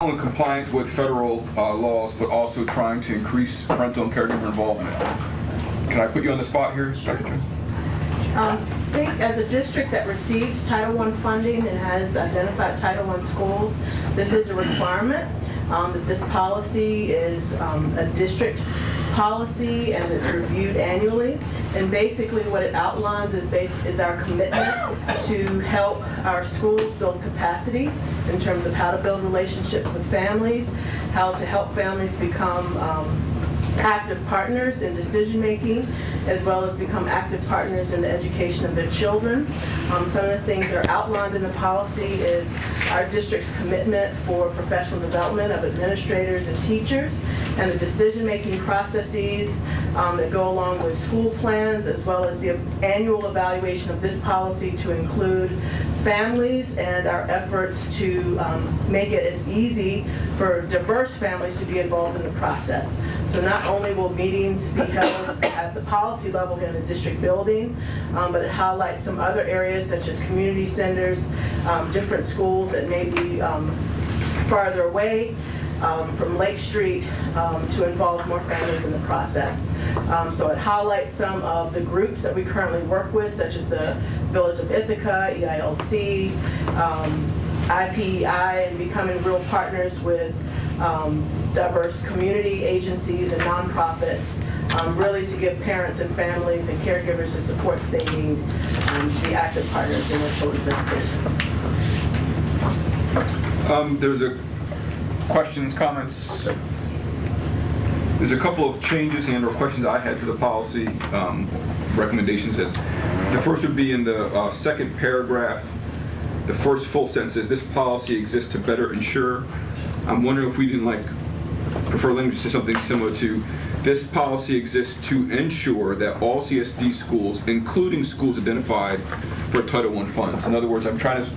only compliant with federal laws, but also trying to increase parental and caregiver involvement. Can I put you on the spot here, Dr. Chen? I think as a district that receives Title I funding and has identified Title I schools, this is a requirement that this policy is a district policy and it's reviewed annually. And basically what it outlines is our commitment to help our schools build capacity in terms of how to build relationships with families, how to help families become active partners in decision making, as well as become active partners in the education of their children. Some of the things that are outlined in the policy is our district's commitment for professional development of administrators and teachers, and the decision making processes that go along with school plans, as well as the annual evaluation of this policy to include families and our efforts to make it as easy for diverse families to be involved in the process. So not only will meetings be held at the policy level here in the district building, but it highlights some other areas such as community centers, different schools that may be farther away from Lake Street to involve more families in the process. So it highlights some of the groups that we currently work with, such as the Village of Ithaca, EILC, IPEI, and becoming real partners with diverse community agencies and nonprofits, really to give parents and families and caregivers the support that they need to be active partners in their children's education. There's a questions, comments? There's a couple of changes and or questions I had to the policy recommendations. The first would be in the second paragraph. The first full sentence says, "This policy exists to better ensure." I'm wondering if we didn't prefer language to something similar to, "This policy exists to ensure that all CSD schools, including schools identified for Title I funds." In other words, I'm trying to,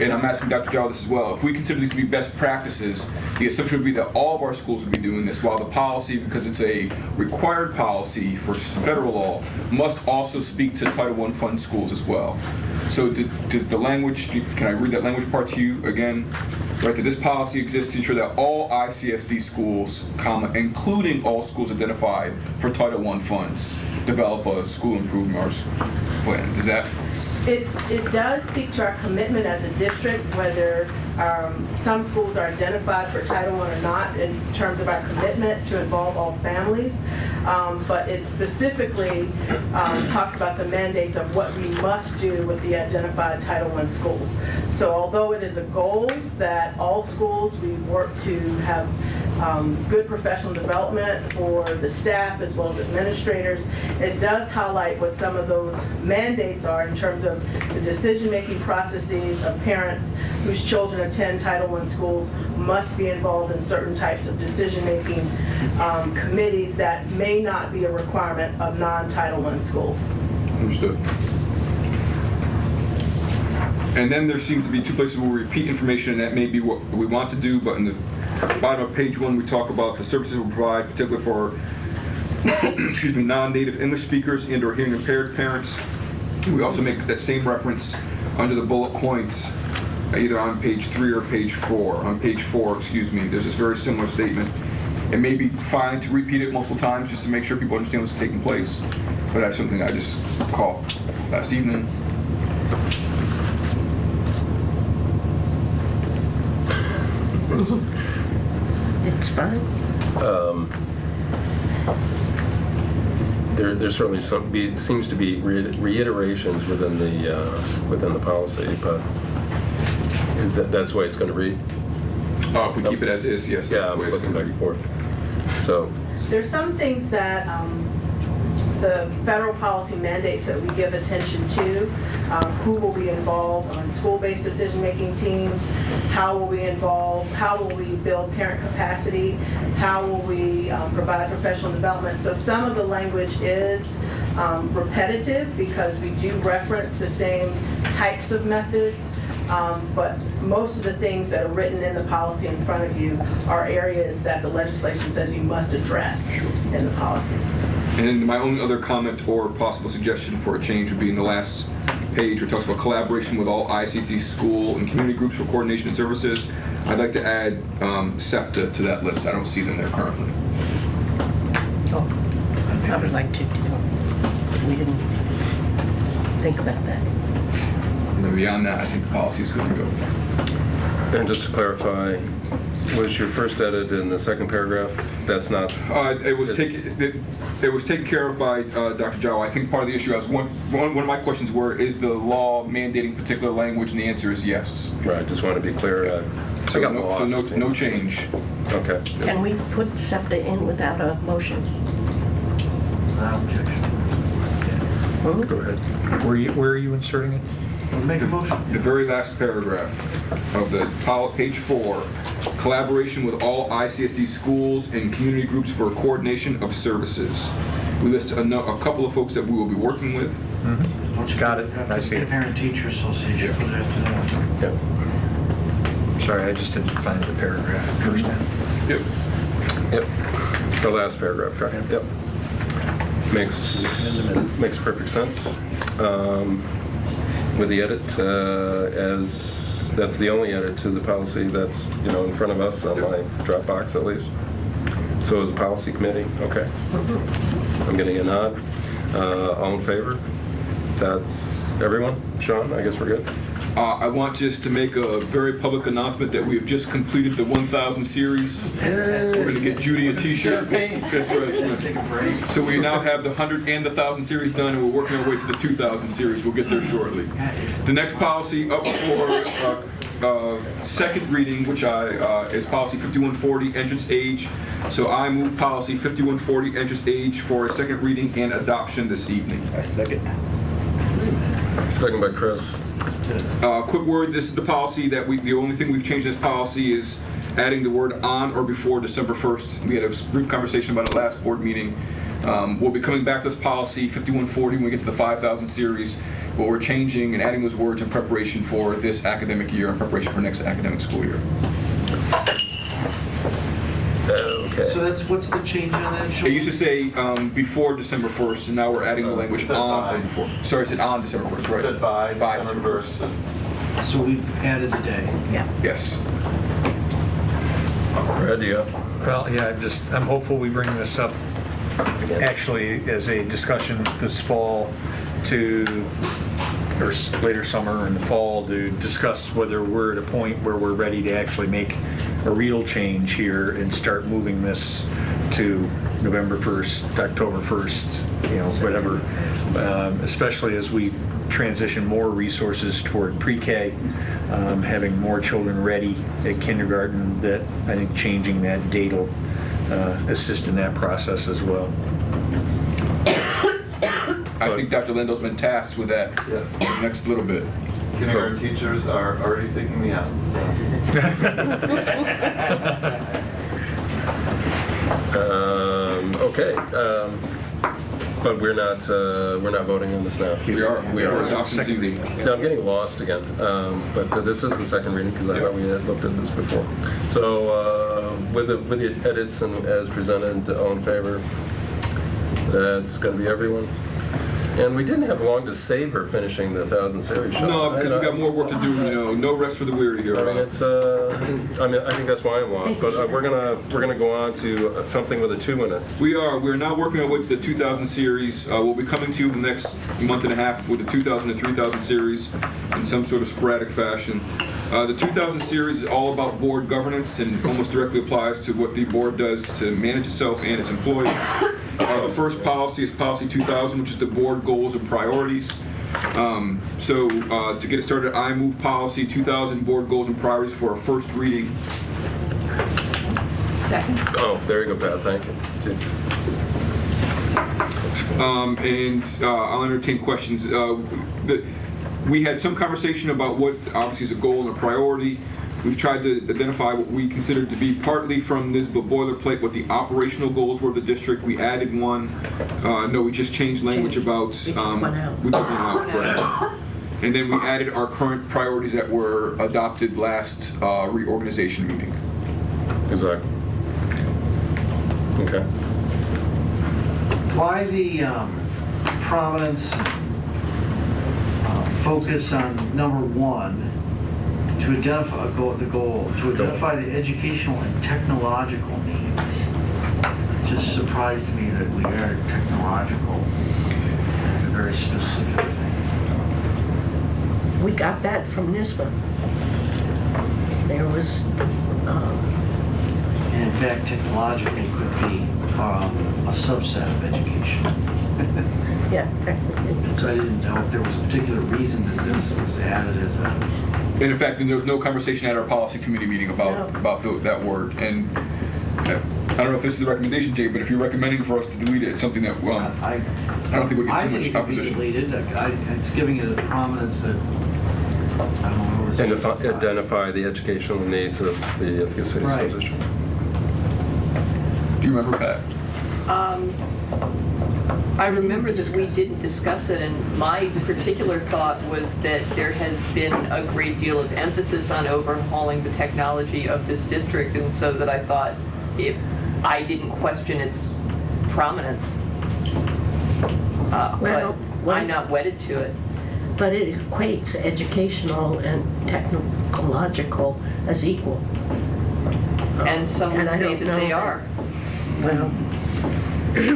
and I'm asking Dr. Jowell this as well, if we consider these to be best practices, the assumption would be that all of our schools would be doing this, while the policy, because it's a required policy for federal law, must also speak to Title I fund schools as well. So does the language, can I read that language part to you again? Right, that this policy exists to ensure that all ICSD schools, including all schools identified for Title I funds, develop a school improvement plan. Does that? It does speak to our commitment as a district, whether some schools are identified for Title I or not, in terms of our commitment to involve all families. But it specifically talks about the mandates of what we must do with the identified Title I schools. So although it is a goal that all schools, we work to have good professional development for the staff as well as administrators, it does highlight what some of those mandates are in terms of the decision-making processes of parents whose children attend Title I schools must be involved in certain types of decision-making committees that may not be a requirement of non-Title I schools. Understood. And then there seems to be two places where we repeat information, and that may be what we want to do, but in the bottom of page 1, we talk about the services we provide, particularly for non-native English speakers and or hearing impaired parents. We also make that same reference under the bullet points, either on page 3 or page 4. On page 4, there's this very similar statement. It may be fine to repeat it multiple times just to make sure people understand what's taking place, but that's something I just caught last evening. It's fine. There's certainly seems to be reiterations within the policy, but that's the way it's going to read? If we keep it as is, yes. Yeah, I'm looking back and forth. So There's some things that the federal policy mandates that we give attention to. Who will be involved on school-based decision-making teams? How will we build parent capacity? How will we provide professional development? So some of the language is repetitive because we do reference the same types of methods. But most of the things that are written in the policy in front of you are areas that the legislation says you must address in the policy. And then my only other comment or possible suggestion for a change would be in the last page where it talks about collaboration with all ICT school and community groups for coordination and services. I'd like to add SEPTA to that list. I don't see them there currently. Oh, I would like to, we didn't think about that. And then beyond that, I think the policy is good to go. And just to clarify, was your first edit in the second paragraph? That's not... It was taken care of by Dr. Jow. I think part of the issue, one of my questions were, is the law mandating particular language? And the answer is yes. Right, just want to be clear. I So got lost. no change. Okay. Can we put SEPTA in without a motion? Without objection. Hmm? Go ahead. Where are you inserting it? We'll make a motion. The very last paragraph of the page 4, collaboration with all ICSD schools and community groups for coordination of services. We list a couple of folks that we will be working with. Once you Got it. have I to see get it. Parent-teacher association, put it after that. Yep. Sorry, I just didn't find the paragraph first time. Yep. Yep. The last paragraph, right? Yep. Makes perfect sense. With the edit, as that's the only edit to the policy that's in front of us on my Dropbox at least. So as a policy committee, okay. I'm getting a nod. All in favor? That's everyone. Sean, I guess we're good. I want just to make a very public announcement that we have just completed the 1,000 series. We're going to get Judy a T-shirt. That's right. Take a break. So we now have the 100 and the 1,000 series done, and we're working our way to the 2,000 series. We'll get there shortly. The next policy up for second reading, which is policy 5140, entrance age. So I move policy 5140, entrance age, for a second reading and adoption this evening. I second. Second by Chris. Quick word, this is the policy that the only thing we've changed in this policy is adding the word on or before December 1st. We had a brief conversation about it last board meeting. We'll be coming back to this policy 5140 when we get to the 5,000 series, but we're changing and adding those words in preparation for this academic year, in preparation for next academic school year. Okay. So what's the change on that, Sean? It used to say before December 1st, and now we're adding the language said on or by. before. Sorry, it said on December 1st, right? Said by December 1st. So we've added a day. Yeah. Yes. Brad, do you have? Well, yeah, I'm hopeful we bring this up actually as a discussion this fall or later summer and the fall to discuss whether we're at a point where we're ready to actually make a real change here and start moving this to November 1st, October 1st, whatever, especially as we transition more resources toward pre-K, having more children ready at kindergarten, that I think changing that date will assist in that process as well. I think Dr. Lindo's been tasked with that Yes. for the next little bit. Kindergarten teachers are already seeking me out. So. Okay. But we're not voting on this now. We are. We are. Adoption this evening. See, I'm getting lost again. But this is the second reading because I thought we had looked at this before. So with the edits and as presented, all in favor? That's going to be everyone. And we didn't have long to savor finishing the 1,000 series show. No, because we got more work to do. No rest for the weary here. I mean, it's. I think that's why I'm lost. But we're gonna go on to something with a 2 in it. We are. We're now working our way to the 2,000 series. We'll be coming to you in the next month and a half with the 2,000 and 3,000 series in some sort of sporadic fashion. The 2,000 series is all about board governance and almost directly applies to what the board does to manage itself and its employees. The first policy is policy 2000, which is the board goals and priorities. So to get it started, I move policy 2000, board goals and priorities, for a first reading. Second. Oh, there you go, Pat. Thank you. And I'll entertain questions. We had some conversation about what obviously is a goal and a priority. We've tried to identify what we considered to be partly from this boilerplate what the operational goals were of the district. We added one. No, we just changed language about. We took one out. We took one out, right. And then we added our current priorities that were adopted last reorganization meeting. Exactly. Okay. Why the prominence, focus on number 1 To identify, the goal, to identify the educational and technological needs. It just surprised me that we are technological. It's a very specific thing. We got that from NISBA. There was, And in fact, technological could be a subset of education. yeah. So I didn't know if there was a particular reason that this was added as a, And in fact, there was no conversation at our policy committee meeting about that word. And I don't know if this is the recommendation, Jay, but if you're recommending for us to delete it, it's something that, I I don't think we get I too think much it could be opposition. deleted. It's giving it a prominence that, I don't know. was justified. Identify the educational needs of the Ithaca City School Right. District. Do you remember, Pat? I remember that we didn't discuss it, and my particular thought was that there has been a great deal of emphasis on overhauling the technology of this district, and so that I thought if I didn't question its prominence, Well, but I'm not wedded to it. But it equates educational and technological as equal. And some would And I say don't that know they that- are. Well,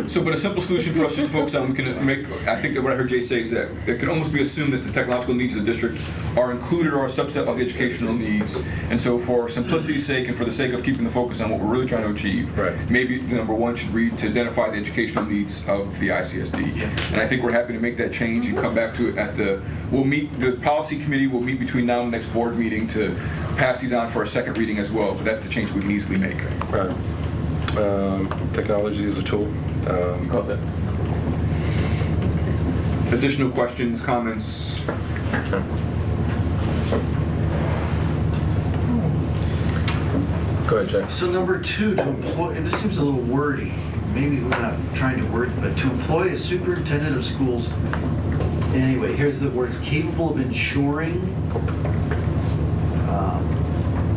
So, but a simple solution for us just to focus on, we can make, I think that what I heard Jay say is that it could almost be assumed that the technological needs of the district are included or a subset of the educational needs. And so for simplicity's sake and for the sake of keeping the focus on what we're really trying to achieve, Right. maybe the number one should read to identify the educational needs of the ICSD. Yeah. And I think we're happy to make that change and come back to it at the policy committee will meet between now and the next board meeting to pass these on for a second reading as well, but that's the change we can easily make. Right. Technology is a tool. Got that. Additional questions, comments? Go ahead, Jay. So number 2, to employ, and this seems a little wordy, maybe we're not trying to word it, but to employ a superintendent of schools, anyway, here's the words, capable of ensuring,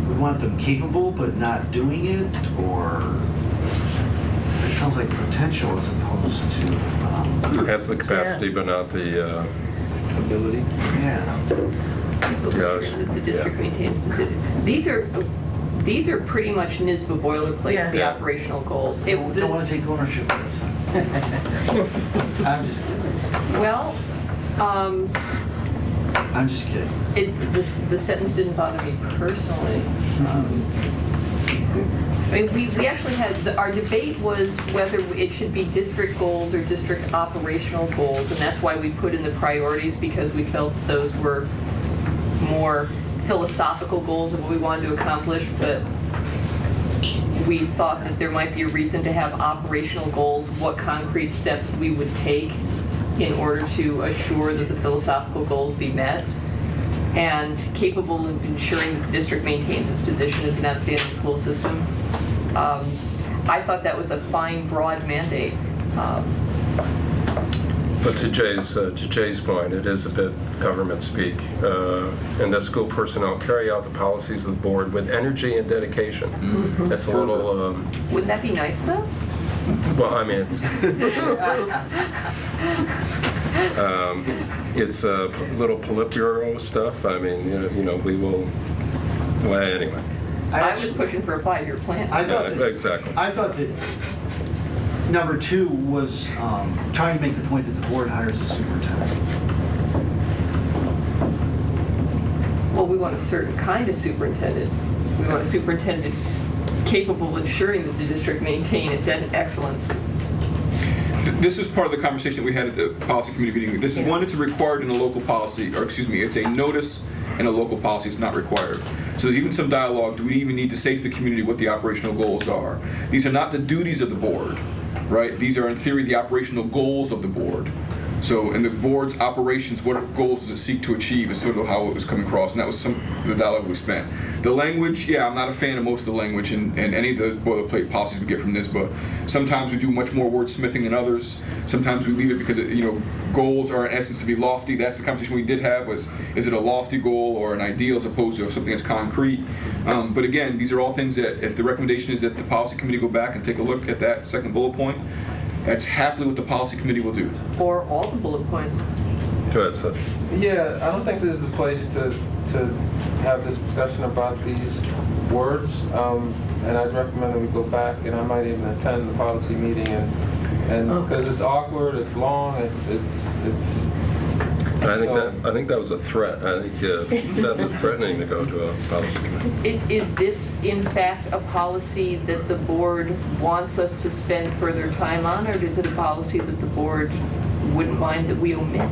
we want them capable but not doing it, or, it sounds like potential as opposed to, Has the capacity, but not the ability. yeah. Yes. The district maintains. These are pretty much NISBA boilerplates, Yeah. the operational goals. It- Don't want to take ownership of this. I'm just kidding. Well, I'm just kidding. the sentence didn't bother me personally. I mean, we actually had, our debate was whether it should be district goals or district operational goals, and that's why we put in the priorities, because we felt those were more philosophical goals of what we wanted to accomplish, but we thought that there might be a reason to have operational goals, what concrete steps we would take in order to assure that the philosophical goals be met, and capable of ensuring that the district maintains its position as an outstanding school system. I thought that was a fine, broad mandate. But to Jay's point, it is a bit government speak. And that school personnel carry out the policies of the board with energy and dedication. That's a little, Wouldn't that be nice, though? well, I mean, it's a little Politburo stuff. I mean, you know, we will, well, anyway. I was pushing for a 5-year plan. I thought that, Exactly. I thought that number 2 was trying to make the point that the board hires a superintendent. Well, we want a certain kind of superintendent. We want a superintendent capable of ensuring that the district maintain its excellence. This is part of the conversation that we had at the policy committee meeting. This is one that's required in a local policy, or excuse me, it's a notice in a local policy, it's not required. So there's even some dialogue, do we even need to say to the community what the operational goals are? These are not the duties of the board, right? These are in theory the operational goals of the board. So in the board's operations, what goals does it seek to achieve is sort of how it was coming across, and that was some of the dialogue we spent. The language, yeah, I'm not a fan of most of the language and any of the boilerplate policies we get from this, but sometimes we do much more wordsmithing than others. Sometimes we leave it because, goals are in essence to be lofty. That's the conversation we did have was, is it a lofty goal or an ideal as opposed to something that's concrete? But again, these are all things that if the recommendation is that the policy committee go back and take a look at that second bullet point, that's happily what the policy committee will do. Or all the bullet points. Go ahead, Seth. Yeah, I don't think this is the place to have this discussion about these words, and I'd recommend that we go back, and I might even attend the policy meeting, and because it's awkward, it's long, it's. I think that was a threat. I think Seth is threatening to go to a policy committee. Is this in fact a policy that the board wants us to spend further time on, or is it a policy that the board wouldn't mind that we omit?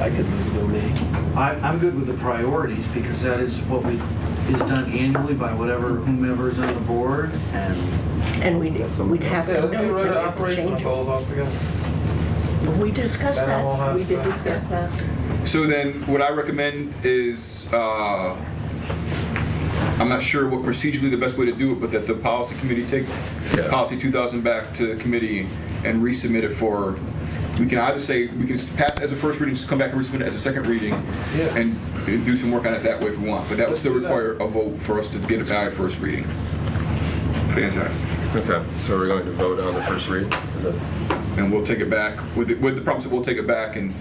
I could move the meeting. I'm good with the priorities because that is what is done annually by whomever is on the board, And we'd have to Let's get note rid of that we have to operational change it. goals altogether. We discussed Then we'll that. have We did to- discuss that. So then, what I recommend is, I'm not sure what procedurally the best way to do it, but that the policy committee take Yeah. policy 2000 back to committee and resubmit it for, we can either say, we can pass it as a first reading, just come back and resubmit it as a second reading, Yeah. and do some work on it that way if we want, but that would Let's still do that. require a vote for us to get it by first reading. Fantastic. Okay, so we're going to vote on the first reading? Is that? And we'll take it back, with the promise that we'll take it back and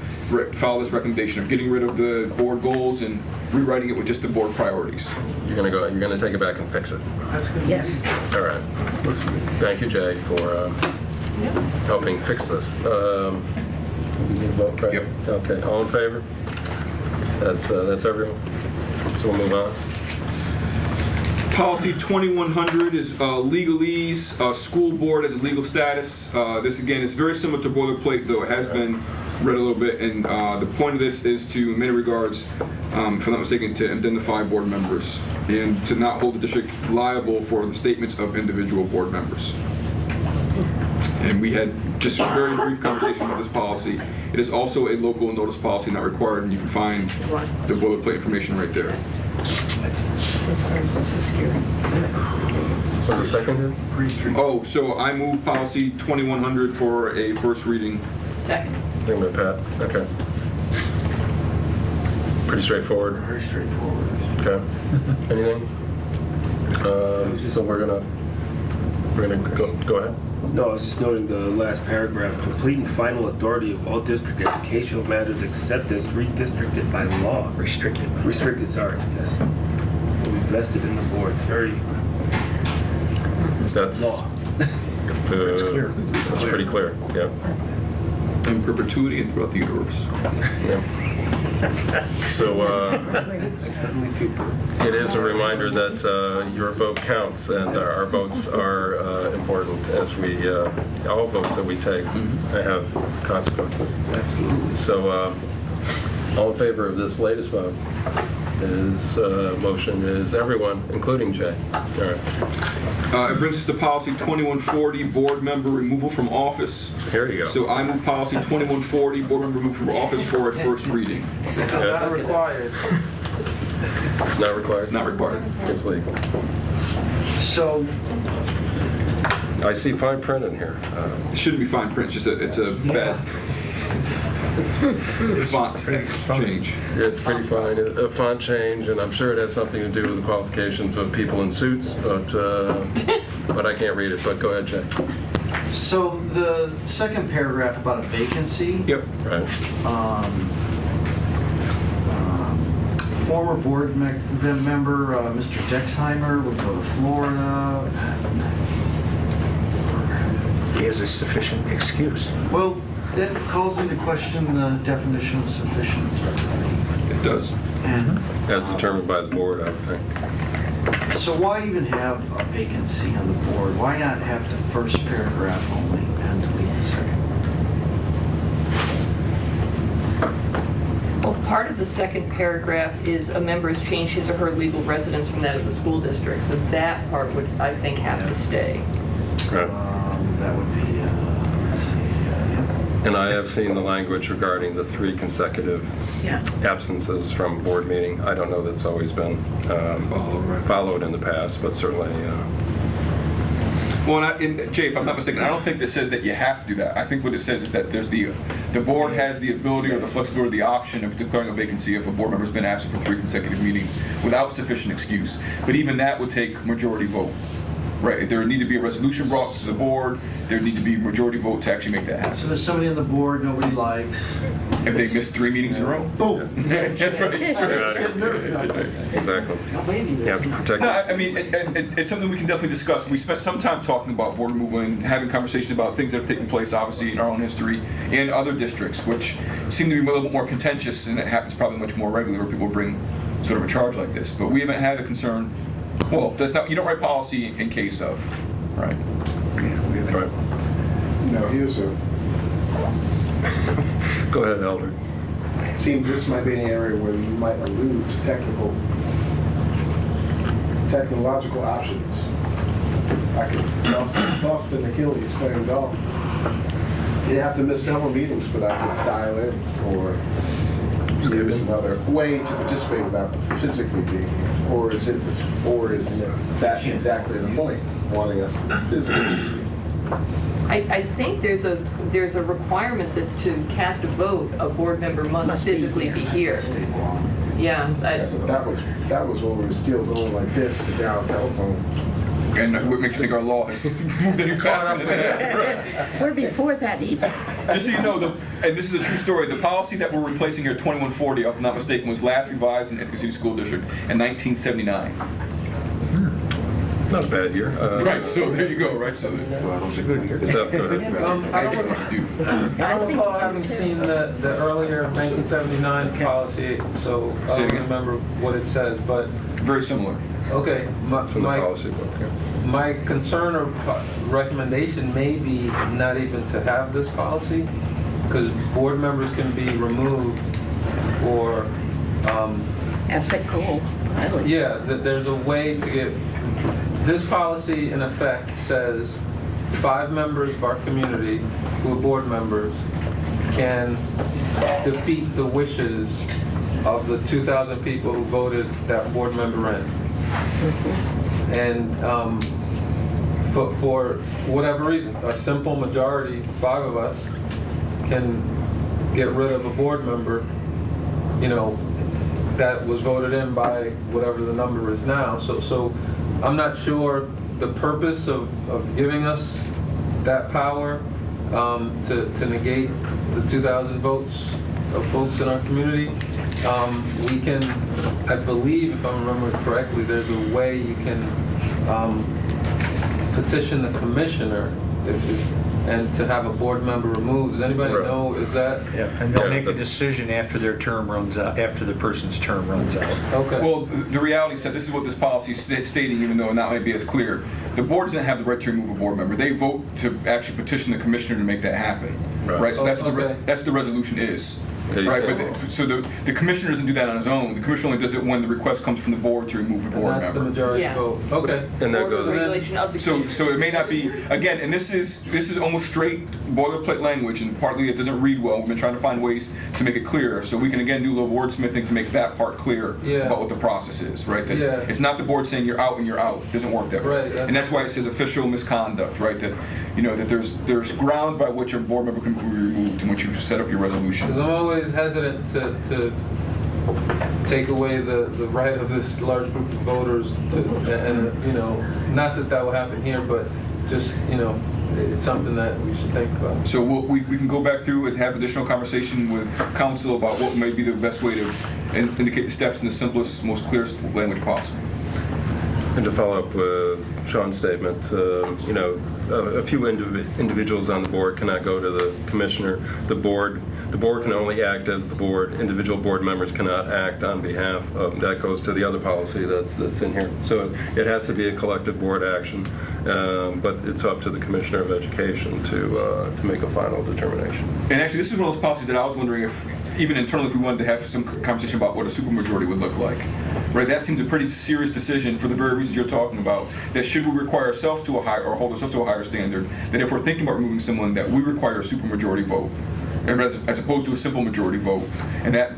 follow this recommendation of getting rid of the board goals and rewriting it with just the board priorities. You're gonna take it back and fix it. that's good. Yes. All right. Thank you, Jay, for helping fix this. We need a vote, right? Yep. Okay, all in favor? That's everyone. So we'll move on. Policy 2100 is legalese, school board as a legal status. This again is very similar to boilerplate, though it has been read a little bit, and the point of this is to, in many regards, if I'm not mistaken, to identify board members and to not hold the district liable for the statements of individual board members. And we had just a very brief conversation about this policy. It is also a local notice policy, not required, and you can find the boilerplate information right there. Was it seconded? Oh, so I move policy 2100 for a first reading. Second. Think by Pat. Okay. Pretty straightforward. Very straightforward. Okay. Anything? So we're gonna go ahead. No, I was just noting the last paragraph. Complete and final authority of all district educational matters except as redistricted by law. Restricted. Restricted, sorry, yes. Will be vested in the board. Very That's law. It's clear. That's pretty clear. Yeah. In perpetuity and throughout the universe. Yeah. So I suddenly feel it is a reminder that your vote counts, and our votes are important as we all votes that we take have consequences. absolutely. So all in favor of this latest vote? Motion is everyone, including Jay. All right. It brings us to policy 2140, board member removal from office. Here you go. So I move policy 2140, board member removal from office for a first reading. It's not required. It's not required. It's not required. It's legal. So, I see fine print in here. It shouldn't be fine print, it's a bad font change. It's pretty fine. A font change, and I'm sure it has something to do with the qualifications of people in suits, but I can't read it. But go ahead, Jay. so the second paragraph about a vacancy. Yep. Right. Former board member, Mr. Dexheimer, would go to Florida. He has a sufficient excuse. Well, that calls into question the definition of sufficient. It does. And As determined by the board, I would think. so why even have a vacancy on the board? Why not have the first paragraph only and delete the second? Well, part of the second paragraph is a member has changed his or her legal residence from that of the school district, so that part would, I think, have to stay. Right. That would be, let's see, yeah. And I have seen the language regarding the 3 consecutive Yeah. absences from board meeting. I don't know that's always been followed in the past, but certainly. Well, and Jay, if I'm not mistaken, I don't think this says that you have to do that. I think what it says is that there's the board has the ability or the flexibility or the option of declaring a vacancy if a board member's been absent for 3 consecutive meetings without sufficient excuse. But even that would take majority vote. Right, there would need to be a resolution brought to the board, there'd need to be a majority vote to actually make that happen. So there's somebody on the board nobody likes. If they missed 3 meetings in a row. Boom. That's right. Exactly. You have to protect No, us. I mean, and it's something we can definitely discuss. We spent some time talking about board removal and having conversations about things that have taken place, obviously, in our own history and other districts, which seem to be a little bit more contentious, and it happens probably much more regularly where people bring sort of a charge like this. But we haven't had a concern. Well, that's not, you don't write policy in case of, right? Right. Here's a, Go ahead, Elder. it seems this might be an area where you might allude to technological options. I could lost an Achilles playing golf. You have to miss several meetings, but I could dial in, or maybe some other way to participate without physically being here. Or is that exactly the point, wanting us to physically be here? I think there's a requirement that to cast a vote, a board member must be physically be here. State law. Yeah. That was when we were still going like this, the down telephone. And what makes you think our law has moved any faster than that? We're before that even. Just so you know, and this is a true story, the policy that we're replacing here, 2140, if I'm not mistaken, was last revised in Ithaca City School District in 1979. Not a bad year. Right, so there you go, right? So It's a good year. Go ahead. I don't recall having seen the earlier 1979 policy, so I Say it don't again. remember what it says, but, very similar. okay, It's in the policy book, yeah. my concern or recommendation may be not even to have this policy, because board members can be removed for, Ethical violence. yeah, there's a way to get, this policy in effect says 5 members of our community who are board members can defeat the wishes of the 2,000 people who voted that board member in. And for whatever reason, a simple majority, 5 of us, can get rid of a board member, that was voted in by whatever the number is now. So I'm not sure the purpose of giving us that power to negate the 2,000 votes of folks in our community. We can, I believe, if I remember correctly, there's a way you can petition the commissioner and to have a board member removed. Does anybody Right. know, is that? Yeah, and they'll Yeah, make a that's- decision after their term runs out, after the person's term runs out. Okay. Well, the reality is that this is what this policy is stating, even though it not might be as clear. The board doesn't have the right to remove a board member. They vote to actually petition the commissioner to make that happen. Right. So that's Oh, okay. that's what the resolution is. There you Right, go. but so the commissioner doesn't do that on his own. The commissioner only does it when the request comes from the board to remove a And board that's the member. majority Yeah. vote. Okay. And that Or goes- the regulation of the So it may not be, again, and this is almost straight boilerplate language, and partly it doesn't read well. We've been trying to find ways to make it clearer, so we can again do a little wordsmithing to make that part clear Yeah. about what the process is, right? That Yeah. it's not the board saying you're out and you're out. It doesn't work that way. Right, And that's why it says official misconduct, right? That that there's grounds by which a board member can be removed and once you set up your resolution. Because I'm always hesitant to take away the right of this large group of voters and not that will happen here, but just, it's something that we should think about. So we can go back through and have additional conversation with council about what may be the best way to indicate the steps in the simplest, most clearest language possible. And to follow up with Sean's statement, a few individuals on the board cannot go to the commissioner. The board can only act as the board. Individual board members cannot act on behalf of, that goes to the other policy that's in here. So it has to be a collective board action, but it's up to the Commissioner of Education to make a final determination. And actually, this is one of those policies that I was wondering if, even internally, if we wanted to have some conversation about what a supermajority would look like. Right, that seems a pretty serious decision for the very reasons you're talking about. That should we require ourselves to a higher, or hold ourselves to a higher standard, that if we're thinking about removing someone, that we require a supermajority vote, as opposed to a simple majority vote. And that,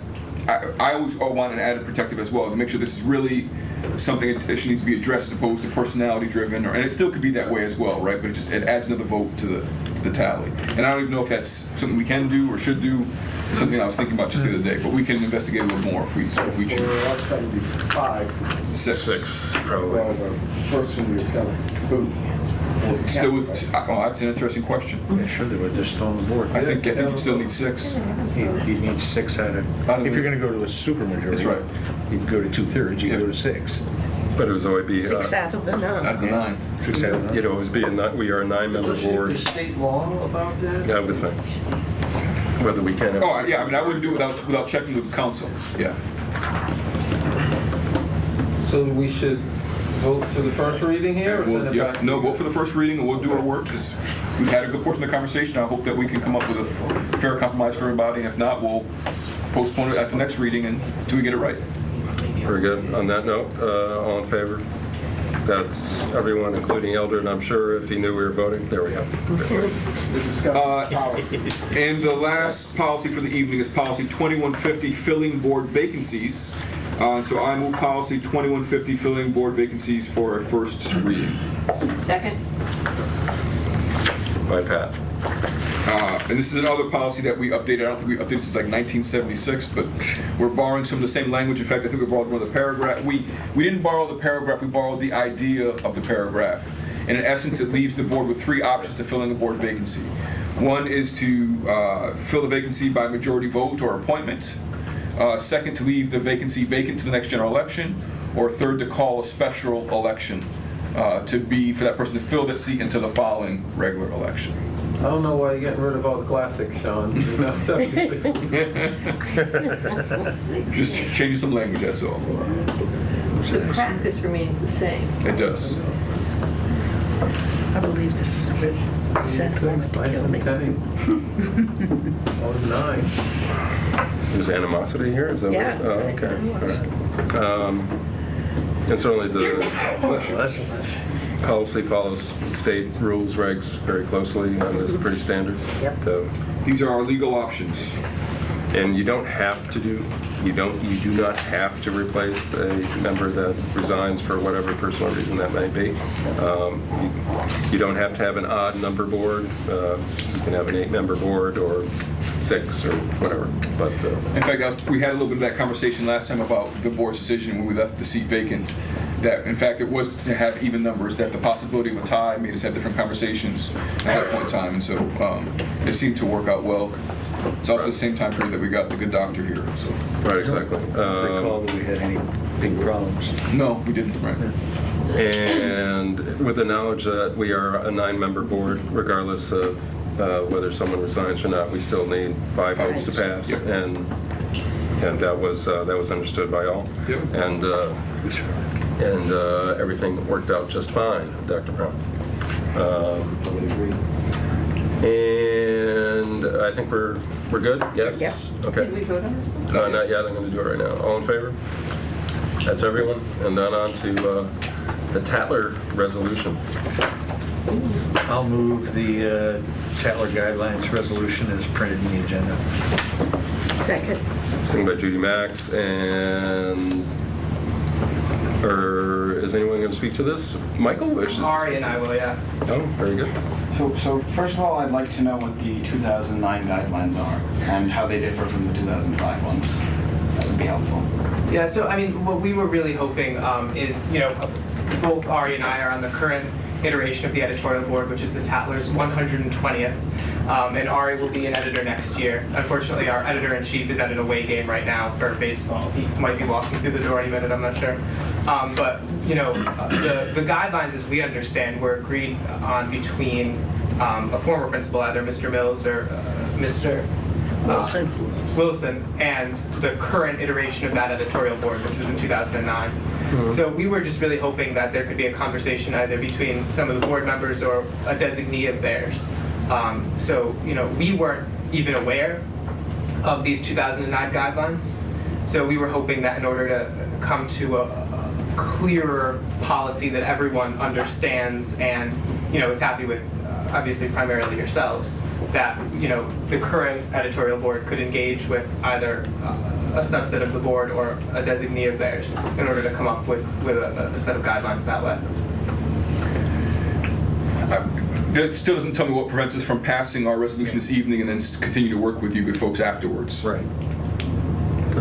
I always want an added protective as well, to make sure this is really something that needs to be addressed as opposed to personality driven, and it still could be that way as well, right? But it adds another vote to the tally. And I don't even know if that's something we can do or should do. It's something I was thinking about just the other day, but we can investigate a little more if we For choose. us, that would be 5. Six. Probably. Well, the person you kind of boot. Still, oh, that's an interesting question. Yeah, sure, they would just throw on the board. I think you still need 6. You need 6 out of, if you're going to go to a supermajority. That's right. You'd go to 2/3, you Yeah. go to 6. But it was always be, 6 out of the Out of 9. the 9. 6 out of 9. you'd always be we are a 9-member Doesn't board. there's state law about that? I would think. Whether we can. Oh, yeah, I mean, I wouldn't do it without checking with the council. Yeah. So we should vote for the first reading here or send it Yeah, back? no, vote for the first reading and we'll do our work because we've had a good portion of the conversation. I hope that we can come up with a fair compromise for everybody. If not, we'll postpone it at the next reading until we get it right. Very good. On that note, all in favor? That's everyone, including Eldred, I'm sure, if he knew we were voting. There we go. We discussed policy. And the last policy for the evening is policy 2150, filling board vacancies. So I move policy 2150, filling board vacancies for a first reading. Second? By Pat. And this is another policy that we updated. I don't think we updated since like 1976, but we're borrowing some of the same language. In fact, I think we borrowed one of the paragraph. We didn't borrow the paragraph, we borrowed the idea of the paragraph. And in essence, it leaves the board with 3 options to fill in the board vacancy. One is to fill the vacancy by majority vote or appointment. Second, to leave the vacancy vacant to the next general election. Or third, to call a special election for that person to fill that seat until the following regular election. I don't know why you're getting rid of all the classics, Sean. You know, 76s. Just changing some language, that's all. The practice remains the same. It does. I believe this is a good set one to Nice kill and me. tame. That was 9. There's animosity here? Is that what Yeah. it's- Oh, okay. All right. And certainly the policy follows state rules, regs very closely, and it's pretty standard. Yep. So, These are our legal options. and you don't have to do you do not have to replace a member that resigns for whatever personal reason that may be. You don't have to have an odd number board. You can have an 8-member board or 6 or whatever. But In fact, we had a little bit of that conversation last time about the board's decision when we left the seat vacant. That, in fact, it was to have even numbers, that the possibility of a tie made us have different conversations at that point in time. And so it seemed to work out well. It's also the same time period that we got the good doctor here. So right, exactly. Recall that we had any big problems. no, we didn't. Right. And with the knowledge that we are a 9-member board, regardless of whether someone resigns or not, we still need 5 votes to pass. Yep. And that was understood by all. Yep. And everything worked out just fine, Dr. Brown. And I think we're good. Yes. Yep. Okay. Did we vote on this one? Not yet. I'm going to do it right now. All in favor? That's everyone. And then on to the Tatler resolution. I'll move the Tatler Guidelines resolution as printed in the agenda. Second. Second by Judy Max, and is anyone going to speak to this? Michael wishes. Ari and I will, yeah. Oh, very good. So first of all, I'd like to know what the 2009 guidelines are and how they differ from the 2005 ones. That would be helpful. Yeah, so I mean, what we were really hoping is, both Ari and I are on the current iteration of the editorial board, which is the Tatler's 120th, and Ari will be an editor next year. Unfortunately, our editor-in-chief is at an away game right now for baseball. He might be walking through the door any minute, I'm not sure. But, the guidelines, as we understand, were agreed on between a former principal, either Mr. Mills or Mr. Wilson, and the current iteration of that editorial board, which was in 2009. So we were just really hoping that there could be a conversation either between some of the board members or a designee of theirs. We weren't even aware of these 2009 guidelines. So we were hoping that in order to come to a clearer policy that everyone understands and, is happy with, obviously primarily yourselves, that, the current editorial board could engage with either a subset of the board or a designee of theirs in order to come up with a set of guidelines that way. That still doesn't tell me what prevents us from passing our resolution this evening and then continue to work with you good folks afterwards. Right.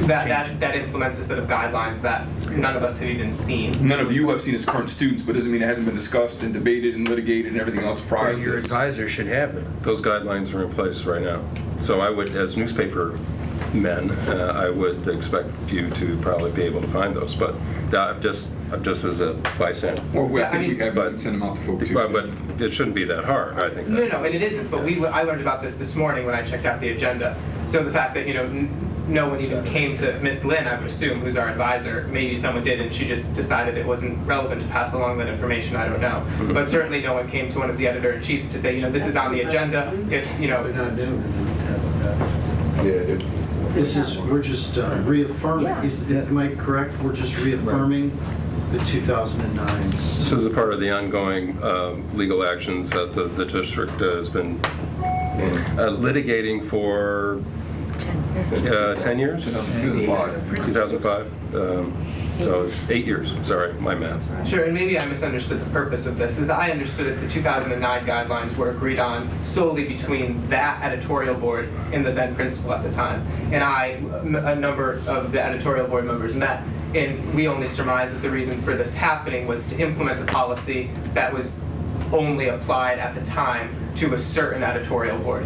That implements a set of guidelines that none of us have even seen. None of you have seen as current students, but doesn't mean it hasn't been discussed and debated and litigated and everything else prior to Your this. advisor should have them. Those guidelines are in place right now. So I would, as newspaper men, I would expect you to probably be able to find those. But I'm just as a bystander. Or Yeah, I think I mean- we have sent them out to folks too. But it shouldn't be that hard, I think. No, and it isn't. But I learned about this morning when I checked out the agenda. So the fact that no one even came to Miss Lynn, I would assume, who's our advisor. Maybe someone did, and she just decided it wasn't relevant to pass along that information. I don't know. Mm-hmm. But certainly, no one came to one of the editor-in-chiefs to say, this is on the agenda. If We're just reaffirming, am I correct? We're just reaffirming the 2009. This is a part of the ongoing legal actions that the district has been litigating for 10 years? 2005. So 8 years, sorry, my math. Sure, and maybe I misunderstood the purpose of this. As I understood it, the 2009 guidelines were agreed on solely between that editorial board and the then principal at the time. And a number of the editorial board members met, and we only surmised that the reason for this happening was to implement a policy that was only applied at the time to a certain editorial board.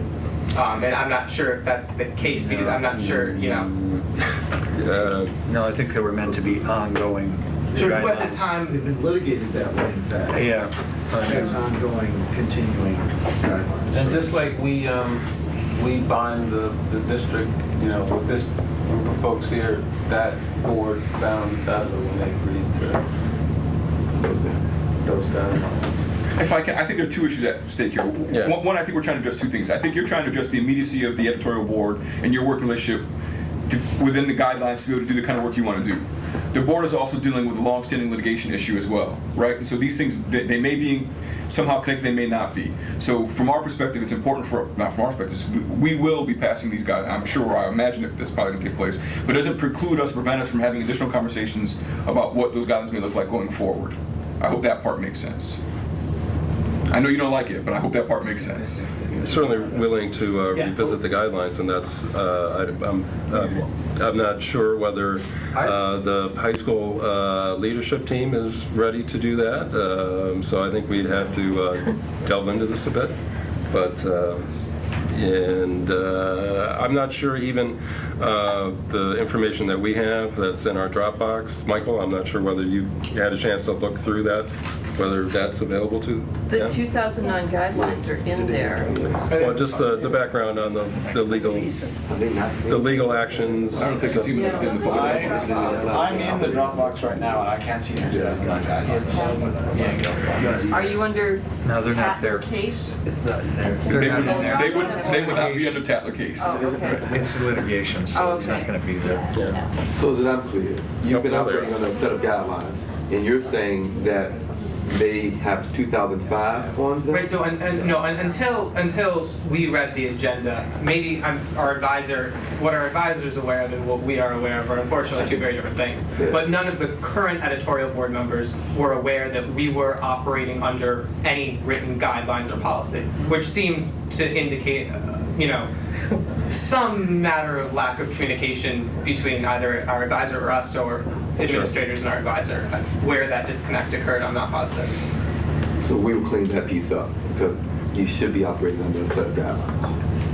And I'm not sure if that's the case because I'm not sure, No, I think they were meant to be ongoing Sure, but at the guidelines. time, They've been litigated that way, in fact. Yeah. As ongoing, continuing guidelines. And just like we bind the district, with this group of folks here, that board bound Ithaca when they agreed to those guidelines. If I can, I think there are two issues at stake here. Yeah. One, I think we're trying to address two things. I think you're trying to address the immediacy of the editorial board and your working relationship within the guidelines to be able to do the kind of work you want to do. The board is also dealing with a long-standing litigation issue as well, right? And so these things, they may be somehow connected, they may not be. So from our perspective, it's important not from our perspective, we will be passing these guidelines. I'm sure, I imagine that that's probably going to take place. But it doesn't prevent us from having additional conversations about what those guidelines may look like going forward. I hope that part makes sense. I know you don't like it, but I hope that part makes sense. Certainly willing to revisit the guidelines, and that's, I'm not sure whether the high school leadership team is ready to do that. So I think we'd have to delve into this a bit. But, I'm not sure even the information that we have that's in our Dropbox. Michael, I'm not sure whether you've had a chance to look through that, whether that's available to The them. 2009 guidelines are in there. Well, just the background on the legal actions. I don't think it's even within the I'm in the Dropbox right now, and I can't see the 2009 guidelines. Are you under No, they're not there. case? It's not in there. They would not be under Tatler case. Oh, okay. It's litigation, so it's not going to be there. Yeah. So that I'm clear, you've been operating under a set of guidelines, and you're saying that they have 2005 on them? right, so until we read the agenda, maybe what our advisor is aware of and what we are aware of are unfortunately two very different things. But none of the current editorial board members were aware that we were operating under any written guidelines or policy, which seems to indicate, some matter of lack of communication between either our advisor or us or administrators and our advisor. Where that disconnect occurred, I'm not positive. So we will clean that piece up, because you should be operating under a set of guidelines.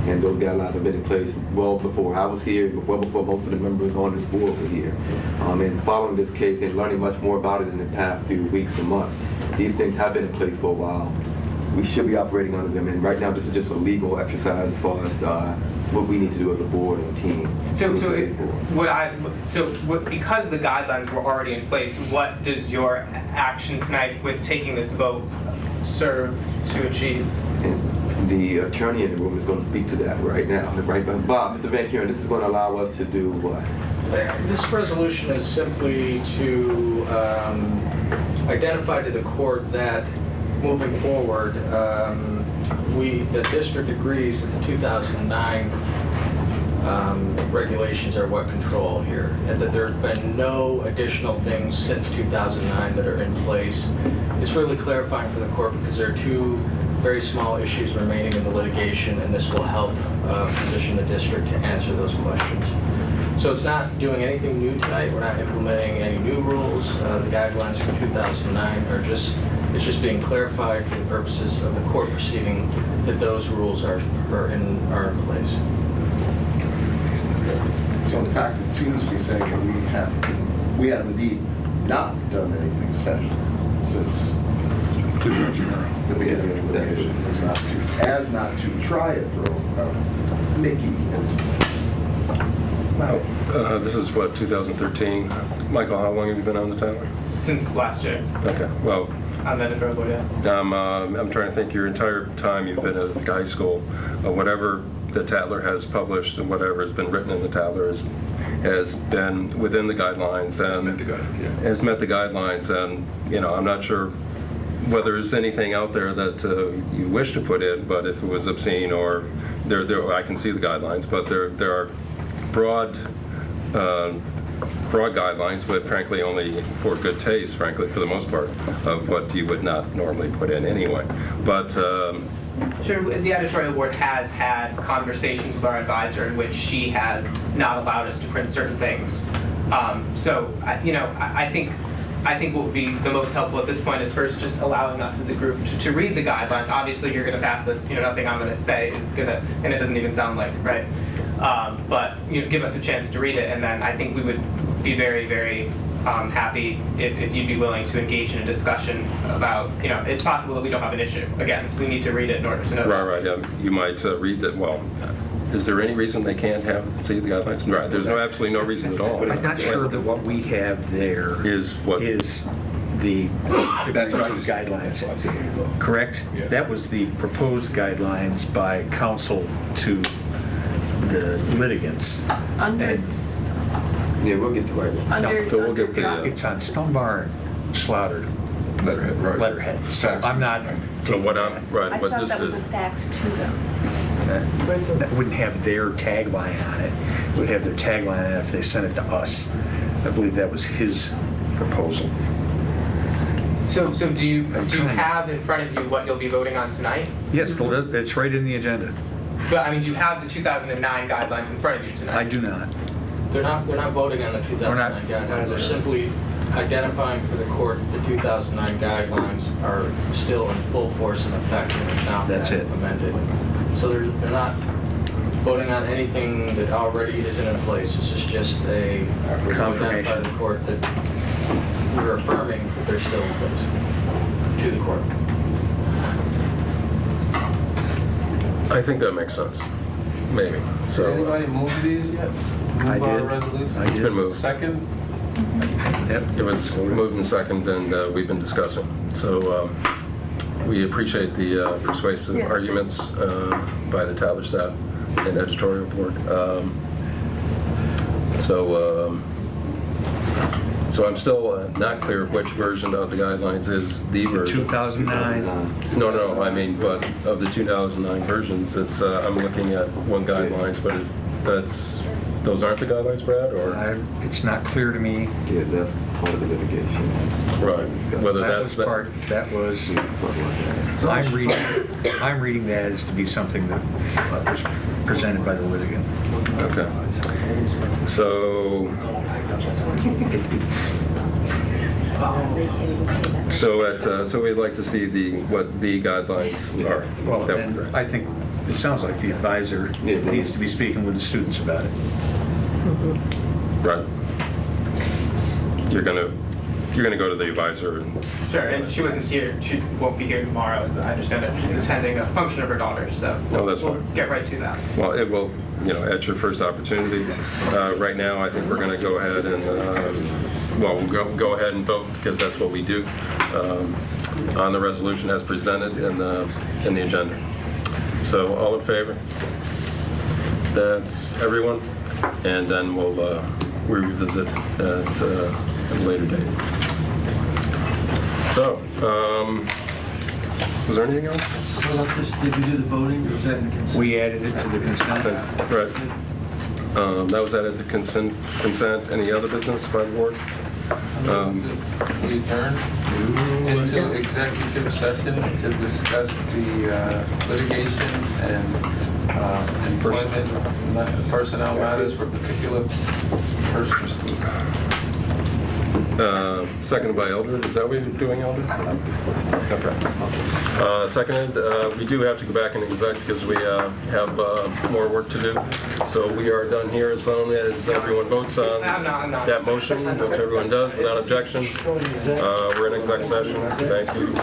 And those guidelines have been in place well before I was here, well before most of the members on this board were here. And following this case and learning much more about it in the past few weeks and months, these things have been in place for a while. We should be operating under them, and right now this is just a legal exercise as far as what we need to do as a board and a team. Because the guidelines were already in place, what does your action tonight with taking this vote serve to achieve? And the attorney in the room is going to speak to that right now. Right, Bob, Mr. Van Kuren, this is going to allow us to do what? This resolution is simply to identify to the court that moving forward, the district agrees that the 2009 regulations are what control here, and that there have been no additional things since 2009 that are in place. It's really clarifying for the court because there are two very small issues remaining in the litigation, and this will help position the district to answer those questions. So it's not doing anything new tonight. We're not implementing any new rules. The guidelines from 2009 are it's just being clarified for the purposes of the court proceeding that those rules are in place. So the fact it seems to be saying that we have indeed not done anything special since the beginning of the litigation. As not to try it for Mickey. This is what, 2013? Michael, how long have you been on the Tatler? Since last year, Okay, well, on the editorial board, yeah. I'm trying to think your entire time you've been at the high school, whatever the Tatler has published and whatever has been written in the Tatler has been within the guidelines and has met the guidelines. And, you know, I'm not sure whether there's anything out there that you wish to put in, but if it was obscene or I can see the guidelines, but there are broad guidelines, but frankly only for good taste, frankly, for the most part, of what you would not normally put in anyway. But Sure, the editorial board has had conversations with our advisor in which she has not allowed us to print certain things. I think what would be the most helpful at this point is first just allowing us as a group to read the guidelines. Obviously, you're going to pass this. Nothing I'm going to say is going to, and it doesn't even sound like right. But give us a chance to read it, and then I think we would be very, very happy if you'd be willing to engage in a discussion about, it's possible that we don't have an issue. Again, we need to read it in order to know. Right. You might read that. Well, is there any reason they can't see the guidelines? Right. There's absolutely no reason at all. I'm not sure that what we have there is the guidelines. Correct? Yeah. That was the proposed guidelines by counsel to the litigants. Under, Yeah, we'll get to right. We'll get the, It's on Stonebar and Slaughter Letterhead, right. letterhead. So Fax. I'm not. so what I'm right. I What thought this that is. was a fax to them. That wouldn't have their tagline on it. It would have their tagline on it if they sent it to us. I believe that was his proposal. So do you have in front of you what you'll be voting on tonight? Yes, it's right in the agenda. But I mean, do you have the 2009 guidelines in front of you tonight? I do not. We're not voting on the 2009 guidelines. They're simply identifying for the court that the 2009 guidelines are still in full force and effect and have not That's been it. amended. So they're not voting on anything that already isn't in place. This is just a Confirmation. to identify the court that we're affirming that they're still in place to the court. I think that makes sense. Maybe. So Did anybody move these yet? I Move our did. resolution? I it's did. been moved. Second? It was moved and second, and we've been discussing. So we appreciate the persuasive arguments by the Tatler staff and editorial board. So I'm still not clear which version of the guidelines is the version. 2009. No, I mean, but of the 2009 versions, it's I'm looking at one guidelines, but those aren't the guidelines, Brad, or It's not clear to me. Yeah, that's part of the litigation. right? Whether That was that's part. That was. I'm reading that as to be something that was presented by the litigant. Okay. So we'd like to see what the guidelines are. Well, That would be and great. I think it sounds like the advisor needs to be speaking with the students about it. Right. You're gonna go to the advisor and Sure, and she wasn't here. She won't be here tomorrow, as I understand it. She's attending a function of her daughter, so that's we'll fine. get right to that. well, it will, at your first opportunity. Right now, I think we're going to go ahead and we'll go ahead and vote because that's what we do on the resolution as presented in the agenda. So all in favor? That's everyone, and then we'll revisit at a later date. So, was there anything else? Did we do the voting, or was that in the consent? We added it to the consent. Right. That was added to consent. Any other business by the board? We adjourn into executive session to discuss the litigation and employment personnel matters for particular persons. Seconded by Eldred. Is that what you're doing, Eldred? Okay. Seconded. We do have to go back in exec because we have more work to do. So we are done here as long as everyone votes on I'm not. that motion, which everyone does without objection. We're in exec session. Thank you.